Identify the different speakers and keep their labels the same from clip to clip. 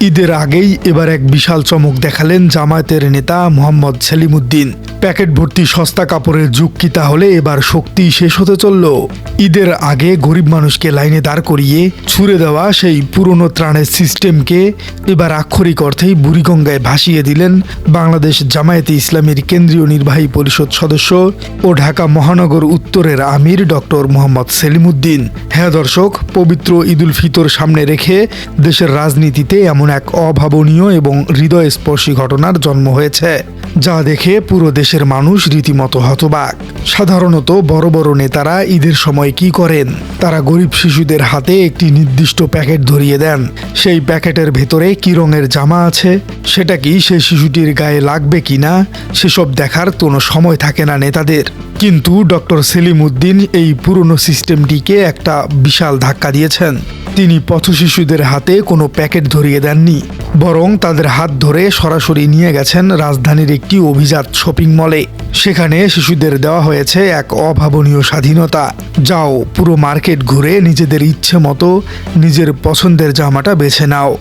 Speaker 1: ঈদের আগেই এবার এক বিশাল চমক দেখালেন জামায়াতের নেতা মোহাম্মদ সেলিমউদ্দিন। প্যাকেট ভর্তি সস্তা কাপড়ের যুগ কি তাহলে এবার শক্তি শেষ হতে চলল? ঈদের আগে গরিব মানুষকে লাইনে দাঁড় করিয়ে ছুড়ে দেওয়া সেই পুরনো ত্রাণের সিস্টেমকে এবার আক্ষরিক অর্থেই বুড়িগঙ্গায় ভাসিয়ে দিলেন বাংলাদেশ জামায়াতে ইসলামীর কেন্দ্রীয় নির্বাহী পরিষদ সদস্য ও ঢাকা মহানগর উত্তরের আমির ডক্টর মোহাম্মদ সেলিমউদ্দিন। হ্যাঁ দর্শক, পবিত্র ঈদুল ফিতর সামনে রেখে দেশের রাজনীতিতে এমন এক অভাবনীয় এবং হৃদয়স্পর্শী ঘটনার জন্ম হয়েছে, যা দেখে পুরো দেশের মানুষ রীতিমতো হতবাক। সাধারণত বড় বড় নেতারা ঈদের সময় কি করেন? তারা গরিব শিশুদের হাতে একটি নির্দিষ্ট প্যাকেট ধরিয়ে দেন। সেই প্যাকেটের ভেতরে কি রঙের জামা আছে, সেটা কি সেই শিশুটির গায়ে লাগবে কিনা, সেসব দেখার কোনো সময় থাকে না নেতাদের। কিন্তু ডক্টর সেলিমউদ্দিন এই পুরনো সিস্টেমটিকে একটা বিশাল ধাক্কা দিয়েছেন। তিনি পথশিশুদের হাতে কোনো প্যাকেট ধরিয়ে দেননি, বরং তাদের হাত ধরে সরাসরি নিয়ে গেছেন রাজধানীর একটি অভিজাত শপিং মলে। সেখানে শিশুদের দেওয়া হয়েছে এক অভাবনীয় স্বাধীনতা। যাও, পুরো মার্কেট ঘুরে নিজেদের ইচ্ছে মতো নিজের পছন্দের জামাটা বেছে নাও।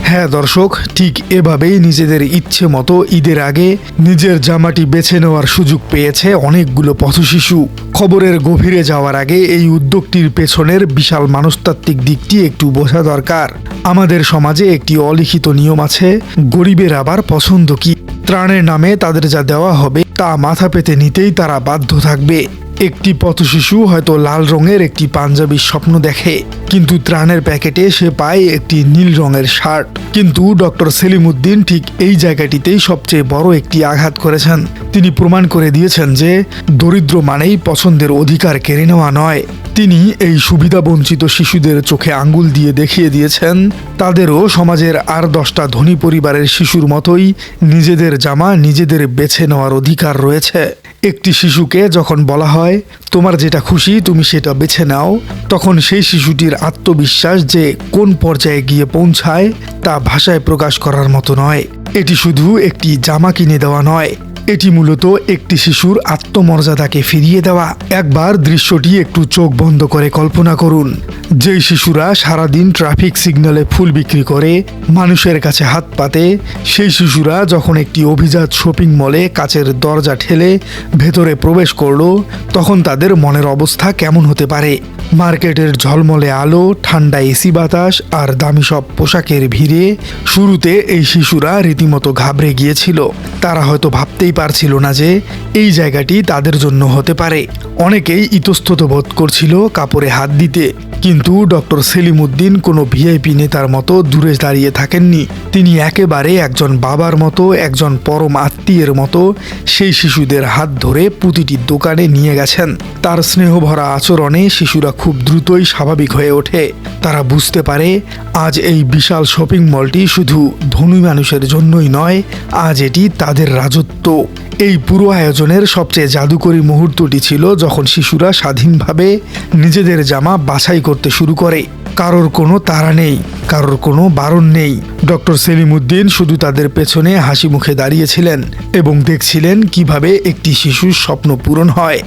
Speaker 1: হ্যাঁ দর্শক, ঠিক এভাবেই নিজেদের ইচ্ছে মতো ঈদের আগে নিজের জামাটি বেছে নেওয়ার সুযোগ পেয়েছে অনেকগুলো পথশিশু। খবরের গভীরে যাওয়ার আগে এই উদ্যোগটির পেছনের বিশাল মনস্তাত্ত্বিক দিকটি একটু বোঝা দরকার। আমাদের সমাজে একটি অলিখিত নিয়ম আছে, গরিবের আবার পছন্দ কি। ত্রাণের নামে তাদের যা দেওয়া হবে তা মাথা পেতে নিতেই তারা বাধ্য থাকবে। একটি পথশিশু হয়তো লাল রঙের একটি পাঞ্জাবির স্বপ্ন দেখে, কিন্তু ত্রাণের প্যাকেটে সে পায় একটি নীল রঙের শার্ট। কিন্তু ডক্টর সেলিমউদ্দিন ঠিক এই জায়গাটিতেই সবচেয়ে বড় একটি আঘাত করেছেন। তিনি প্রমাণ করে দিয়েছেন যে দরিদ্র মানেই পছন্দের অধিকার কেড়ে নেওয়া নয়। তিনি এই সুবিধাবঞ্চিত শিশুদের চোখে আঙ্গুল দিয়ে দেখিয়ে দিয়েছেন তাদেরও সমাজের আর 10টা ধনী পরিবারের শিশুর মতোই নিজেদের জামা নিজেদের বেছে নেওয়ার অধিকার রয়েছে। একটি শিশুকে যখন বলা হয় তোমার যেটা খুশি তুমি সেটা বেছে নাও, তখন সেই শিশুটির আত্মবিশ্বাস যে কোন পর্যায়ে গিয়ে পৌঁছায় তা ভাষায় প্রকাশ করার মতো নয়। এটি শুধু একটি জামা কিনে দেওয়া নয়, এটি মূলত একটি শিশুর আত্মমর্যাদাকে ফিরিয়ে দেওয়া। একবার দৃশ্যটি একটু চোখ বন্ধ করে কল্পনা করুন। যেই শিশুরা সারাদিন ট্রাফিক সিগন্যালে ফুল বিক্রি করে মানুষের কাছে হাত পাতে, সেই শিশুরা যখন একটি অভিজাত শপিং মলে কাচের দরজা ঠেলে ভেতরে প্রবেশ করলো, তখন তাদের মনের অবস্থা কেমন হতে পারে? মার্কেটের ঝলমলে আলো, ঠান্ডা এসি বাতাস আর দামি সব পোশাকের ভিড়ে শুরুতে এই শিশুরা রীতিমতো ঘাবড়ে গিয়েছিল। তারা হয়তো ভাবতেই পারছিল না যে এই জায়গাটি তাদের জন্য হতে পারে। অনেকেই ইতস্তত বোধ করছিল কাপড়ে হাত দিতে, কিন্তু ডক্টর সেলিমউদ্দিন কোনো ভিআইপি নেতার মতো দূরে দাঁড়িয়ে থাকেননি। তিনি একেবারে একজন বাবার মতো, একজন পরম আত্মীয়ের মতো সেই শিশুদের হাত ধরে প্রতিটি দোকানে নিয়ে গেছেন। তার স্নেহভরা আচরণে শিশুরা খুব দ্রুতই স্বাভাবিক হয়ে ওঠে। তারা বুঝতে পারে আজ এই বিশাল শপিং মলটি শুধু ধনী মানুষের জন্যই নয়, আজ এটি তাদের রাজত্ব। এই পুরো আয়োজনের সবচেয়ে জাদুকরী মুহূর্তটি ছিল যখন শিশুরা স্বাধীনভাবে নিজেদের জামা বাছাই করতে শুরু করে। কারোর কোনো তাড়া নেই, কারোর কোনো বারণ নেই। ডক্টর সেলিমউদ্দিন শুধু তাদের পেছনে হাসি মুখে দাঁড়িয়েছিলেন এবং দেখছিলেন কিভাবে একটি শিশুর স্বপ্ন পূরণ হয়।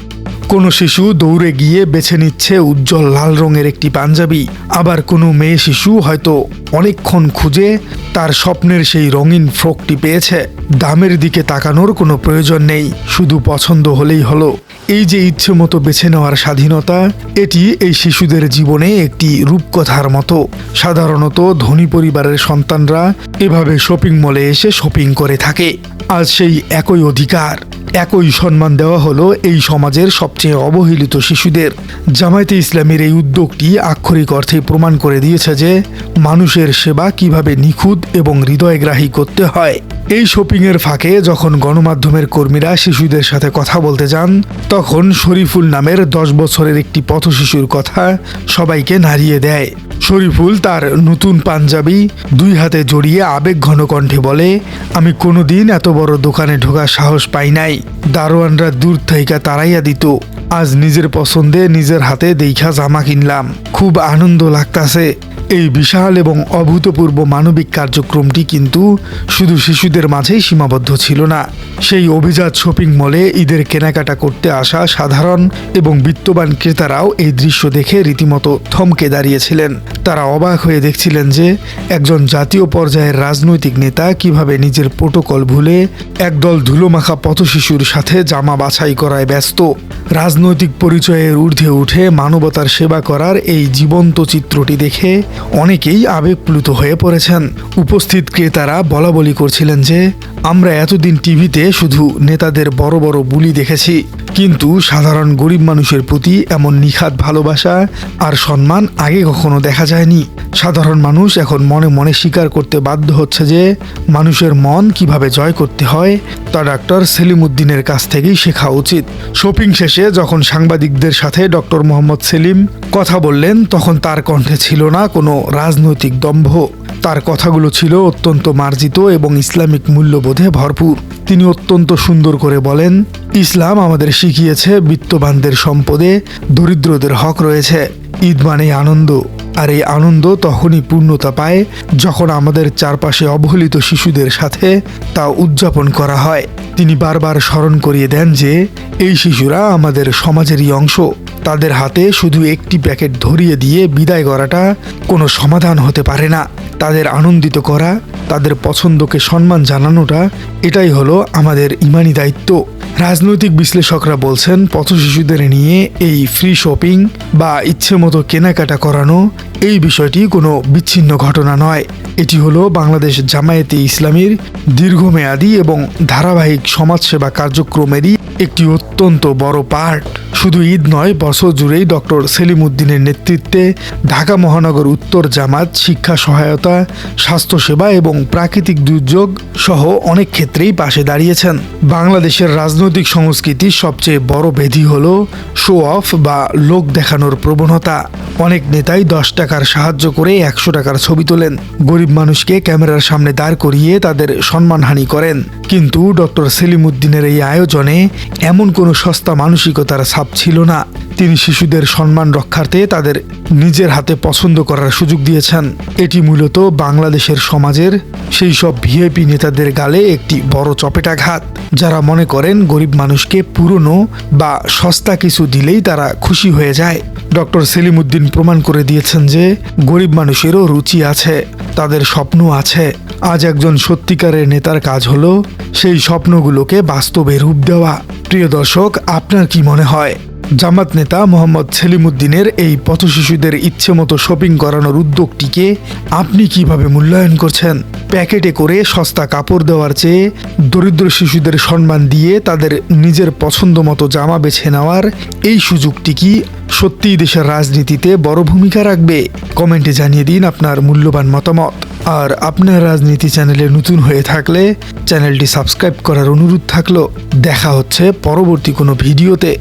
Speaker 1: কোনো শিশু দৌড়ে গিয়ে বেছে নিচ্ছে উজ্জ্বল লাল রঙের একটি পাঞ্জাবি, আবার কোনো মেয়ে শিশু হয়তো অনেকক্ষণ খুঁজে তার স্বপ্নের সেই রঙিন ফ্রকটি পেয়েছে। দামের দিকে তাকানোর কোনো প্রয়োজন নেই, শুধু পছন্দ হলেই হলো। এই যে ইচ্ছে মতো বেছে নেওয়ার স্বাধীনতা, এটি এই শিশুদের জীবনে একটি রূপকথার মতো। সাধারণত ধনী পরিবারের সন্তানরা এভাবে শপিং মলে এসে শপিং করে থাকে। আজ সেই একই অধিকার, একই সম্মান দেওয়া হলো এই সমাজের সবচেয়ে অবহেলিত শিশুদের। জামায়াতে ইসলামীর এই উদ্যোগটি আক্ষরিক অর্থে প্রমাণ করে দিয়েছে যে মানুষের সেবা কিভাবে নিখুঁত এবং হৃদয়গ্রাহী করতে হয়। এই শপিংয়ের ফাঁকে যখন গণমাধ্যমের কর্মীরা শিশুদের সাথে কথা বলতে যান, তখন শরীফুল নামের 10 বছরের একটি পথশিশুর কথা সবাইকে নাড়িয়ে দেয়। শরীফুল তার নতুন পাঞ্জাবি 2 হাতে জড়িয়ে আবেগঘন কণ্ঠে বলে, আমি কোনোদিন এত বড় দোকানে ঢোকার সাহস পাই নাই। দারোয়ানরা দূর থেকে তাড়াইয়া দিত। আজ নিজের পছন্দে নিজের হাতে দেখা জামা কিনলাম, খুব আনন্দ লাগতাছে। এই বিশাল এবং অভূতপূর্ব মানবিক কার্যক্রমটি কিন্তু শুধু শিশুদের মাঝেই সীমাবদ্ধ ছিল না। সেই অভিজাত শপিং মলে ঈদের কেনাকাটা করতে আসা সাধারণ এবং বিত্তবান ক্রেতারাও এই দৃশ্য দেখে রীতিমতো থমকে দাঁড়িয়েছিলেন। তারা অবাক হয়ে দেখছিলেন যে একজন জাতীয় পর্যায়ের রাজনৈতিক নেতা কিভাবে নিজের প্রোটোকল ভুলে একদল ধুলোমাখা পথশিশুর সাথে জামা বাছাই করায় ব্যস্ত। রাজনৈতিক পরিচয়ের ঊর্ধ্বে উঠে মানবতার সেবা করার এই জীবন্ত চিত্রটি দেখে অনেকেই আবেগপ্লুত হয়ে পড়েছেন। উপস্থিত ক্রেতারা বলাবলি করছিলেন যে আমরা এতদিন টিভিতে শুধু নেতাদের বড় বড় বুলি দেখেছি, কিন্তু সাধারণ গরিব মানুষের প্রতি এমন নিখাত ভালোবাসা আর সম্মান আগে কখনো দেখা যায়নি। সাধারণ মানুষ এখন মনে মনে স্বীকার করতে বাধ্য হচ্ছে যে মানুষের মন কিভাবে জয় করতে হয় তা ডক্টর সেলিমউদ্দিনের কাছ থেকেই শেখা উচিত। শপিং শেষে যখন সাংবাদিকদের সাথে ডক্টর মোহাম্মদ সেলিম কথা বললেন, তখন তার কণ্ঠে ছিল না কোনো রাজনৈতিক দম্ভ। তার কথাগুলো ছিল অত্যন্ত মার্জিত এবং ইসলামিক মূল্যবোধে ভরপুর। তিনি অত্যন্ত সুন্দর করে বলেন, ইসলাম আমাদের শিখিয়েছে বিত্তবানদের সম্পদে দরিদ্রদের হক রয়েছে। ঈদ মানে আনন্দ, আর এই আনন্দ তখনই পূর্ণতা পায় যখন আমাদের চারপাশে অবহেলিত শিশুদের সাথে তা উদযাপন করা হয়। তিনি বারবার স্মরণ করিয়ে দেন যে এই শিশুরা আমাদের সমাজেরই অংশ। তাদের হাতে শুধু একটি প্যাকেট ধরিয়ে দিয়ে বিদায় করাটা কোনো সমাধান হতে পারে না। তাদের আনন্দিত করা, তাদের পছন্দকে সম্মান জানানোটা, এটাই হলো আমাদের ইমানি দায়িত্ব। রাজনৈতিক বিশ্লেষকরা বলছেন, পথশিশুদের নিয়ে এই ফ্রি শপিং বা ইচ্ছে মতো কেনাকাটা করানো এই বিষয়টি কোনো বিচ্ছিন্ন ঘটনা নয়। এটি হলো বাংলাদেশ জামায়াতে ইসলামীর দীর্ঘমেয়াদী এবং ধারাবাহিক সমাজসেবা কার্যক্রমেরই একটি অত্যন্ত বড় পার্ট। শুধু ঈদ নয়, বছর জুড়েই ডক্টর সেলিমউদ্দিনের নেতৃত্বে ঢাকা মহানগর উত্তর জামাত শিক্ষা সহায়তা, স্বাস্থ্যসেবা এবং প্রাকৃতিক দুর্যোগ সহ অনেক ক্ষেত্রেই পাশে দাঁড়িয়েছেন। বাংলাদেশের রাজনৈতিক সংস্কৃতির সবচেয়ে বড় ব্যাধি হল শো অফ বা লোক দেখানোর প্রবণতা। অনেক নেতাই 10 টাকার সাহায্য করে 100 টাকার ছবি তোলেন, গরিব মানুষকে ক্যামেরার সামনে দাঁড় করিয়ে তাদের সম্মানহানি করেন। কিন্তু ডক্টর সেলিমউদ্দিনের এই আয়োজনে এমন কোনো সস্তা মানসিকতার ছাপ ছিল না। তিনি শিশুদের সম্মান রক্ষার্থে তাদের নিজের হাতে পছন্দ করার সুযোগ দিয়েছেন। এটি মূলত বাংলাদেশের সমাজের সেই সব ভিআইপি নেতাদের গালে একটি বড় চপেটাঘাত, যারা মনে করেন গরিব মানুষকে পুরনো বা সস্তা কিছু দিলেই তারা খুশি হয়ে যায়। ডক্টর সেলিমউদ্দিন প্রমাণ করে দিয়েছেন যে গরিব মানুষেরও রুচি আছে, তাদের স্বপ্ন আছে। আজ একজন সত্যিকারের নেতার কাজ হলো সেই স্বপ্নগুলোকে বাস্তবে রূপ দেওয়া। প্রিয় দর্শক, আপনার কি মনে হয় জামাত নেতা মোহাম্মদ সেলিমউদ্দিনের এই পথশিশুদের ইচ্ছে মতো শপিং করানোর উদ্যোগটিকে আপনি কিভাবে মূল্যায়ন করছেন? প্যাকেটে করে সস্তা কাপড় দেওয়ার চেয়ে দরিদ্র শিশুদের সম্মান দিয়ে তাদের নিজের পছন্দ মতো জামা বেছে নেওয়ার এই সুযোগটি কি সত্যিই দেশের রাজনীতিতে বড় ভূমিকা রাখবে? কমেন্টে জানিয়ে দিন আপনার মূল্যবান মতামত। আর আপনার রাজনীতি চ্যানেলে নতুন হয়ে থাকলে চ্যানেলটি সাবস্ক্রাইব করার অনুরোধ থাকলো। দেখা হচ্ছে পরবর্তী কোনো ভিডিওতে।